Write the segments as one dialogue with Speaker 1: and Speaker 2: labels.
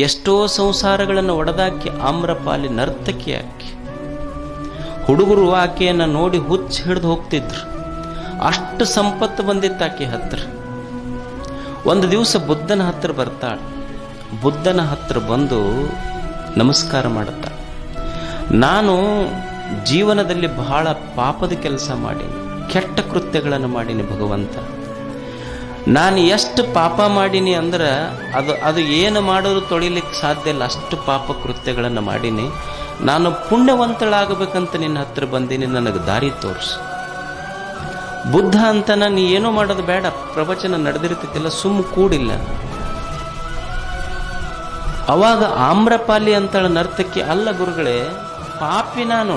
Speaker 1: ಎಷ್ಟೋ ಸಂಸಾರಗಳನ್ನು ಒಡೆದಾಕಿ ಆಮ್ರಪಾಲಿ ನರ್ತಕಿ ಆಕಿ. ಹುಡುಗರು ಆಕೆಯನ್ನು ನೋಡಿ ಹುಚ್ಚ ಹಿಡಿದು ಹೋಗ್ತಿದ್ರು, ಅಷ್ಟು ಸಂಪತ್ತು ಬಂದಿತ್ತು ಆಕೆ ಹತ್ರ. ಒಂದು ದಿವಸ ಬುದ್ಧನ ಹತ್ರ ಬರ್ತಾಳೆ. ಬುದ್ಧನ ಹತ್ರ ಬಂದು ನಮಸ್ಕಾರ ಮಾಡುತ್ತಾಳೆ. ನಾನು ಜೀವನದಲ್ಲಿ ಬಹಳ ಪಾಪದ ಕೆಲಸ ಮಾಡೀನಿ, ಕೆಟ್ಟ ಕೃತ್ಯಗಳನ್ನು ಮಾಡೀನಿ ಭಗವಂತ. ನಾನು ಎಷ್ಟು ಪಾಪ ಮಾಡೀನಿ ಅಂದ್ರೆ ಅದು ಏನು ಮಾಡೋದು ತೊಳಿಲಿಕ್ಕೆ ಸಾಧ್ಯ ಇಲ್ಲ, ಅಷ್ಟು ಪಾಪ ಕೃತ್ಯಗಳನ್ನು ಮಾಡೀನಿ. ನಾನು ಪುಣ್ಯವಂತಳಾಗಬೇಕಂತ ನಿನ್ನ ಹತ್ರ ಬಂದೀನಿ, ನನಗೆ ದಾರಿ ತೋರಿಸು. ಬುದ್ಧ ಅಂತನ ನೀ ಏನೂ ಮಾಡೋದು ಬೇಡ, ಪ್ರವಚನ ನಡೆದಿರ್ತೈತಿಲ್ಲ, ಸುಮ್ಮ ಕೂಡಿಲ್ಲ. ಅವಾಗ ಆಮ್ರಪಾಲಿ ಅಂತಳ ನರ್ತಕಿ, ಅಲ್ಲ ಗುರುಗಳೇ, ಪಾಪಿ ನಾನು,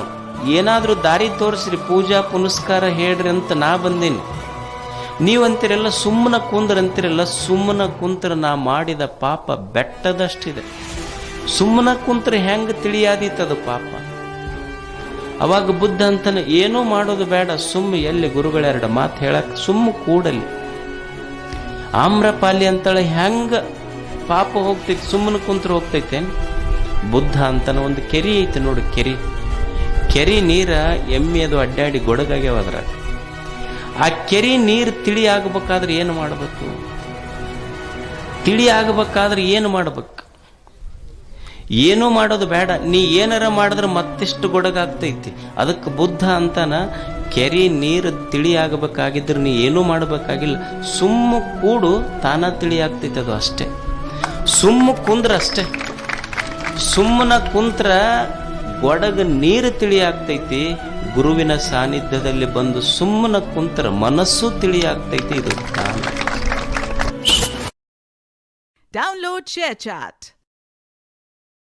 Speaker 1: ಏನಾದರೂ ದಾರಿ ತೋರಿಸ್ರಿ, ಪೂಜಾ ಪುನಸ್ಕಾರ ಹೇಳ್ರಿ ಅಂತ ನಾ ಬಂದೀನಿ. ನೀವಂತೀರಲ್ಲ ಸುಮ್ಮನ ಕುಂದ್ರಂತೀರಲ್ಲ, ಸುಮ್ಮನ ಕುಂತ್ರ ನಾ ಮಾಡಿದ ಪಾಪ ಬೆಟ್ಟದಷ್ಟಿದೆ. ಸುಮ್ಮನ ಕುಂತ್ರ ಹೆಂಗೆ ತಿಳಿಯಾದೀತದು ಪಾಪ. ಅವಾಗ ಬುದ್ಧ ಅಂತಾನೆ, ಏನೂ ಮಾಡೋದು ಬೇಡ, ಸುಮ್ಮ ಎಲ್ಲಿ ಗುರುಗಳೆರಡು ಮಾತು ಹೇಳಕ್ ಸುಮ್ಮ ಕೂಡಲಿ. ಆಮ್ರಪಾಲಿ ಅಂತೇಳಿ ಹೆಂಗ ಪಾಪ ಹೋಗ್ತೈತಿ, ಸುಮ್ಮನ ಕುಂತ್ರ ಹೋಗ್ತೈತೆ. ಬುದ್ಧ ಅಂತಾನೆ, ಒಂದು ಕೆರಿ ಐತೆ ನೋಡಿ, ಕೆರಿ ನೀರ ಎಮ್ಮೆ ಅದು ಅಡ್ಡಾಡಿ ಗೊಡಗಾಗ್ಯಾವ ಅದ್ರಾಗ. ಆ ಕೆರಿ ನೀರು ತಿಳಿ ಆಗಬೇಕಾದ್ರೆ ಏನು ಮಾಡಬೇಕು? ತಿಳಿ ಆಗಬೇಕಾದ್ರೆ ಏನು ಮಾಡ್ಬೇಕು? ಏನೂ ಮಾಡೋದು ಬೇಡ, ನೀ ಏನಾರ ಮಾಡಿದ್ರೆ ಮತ್ತಿಷ್ಟು ಗೊಡಗಾಗ್ತೈತಿ. ಅದಕ್ಕೆ ಬುದ್ಧ ಅಂತಾನ, ಕೆರಿ ನೀರು ತಿಳಿ ಆಗಬೇಕಾಗಿದ್ರೆ ನೀ ಏನೂ ಮಾಡಬೇಕಾಗಿಲ್ಲ, ಸುಮ್ಮ ಕೂಡು, ತಾನ ತಿಳಿ ಆಗ್ತೈತಿ. ಅದು ಅಷ್ಟೇ, ಸುಮ್ಮ ಕುಂದ್ರ ಅಷ್ಟೇ. ಸುಮ್ಮನ ಕುಂತ್ರ ಗೊಡಗ ನೀರು ತಿಳಿ ಆಗ್ತೈತಿ. ಗುರುವಿನ ಸಾನ್ನಿಧ್ಯದಲ್ಲಿ ಬಂದು ಸುಮ್ಮನ ಕುಂತ್ರ ಮನಸ್ಸು ತಿಳಿ ಆಗ್ತೈತಿ. ಇದು
Speaker 2: Download ShareChat.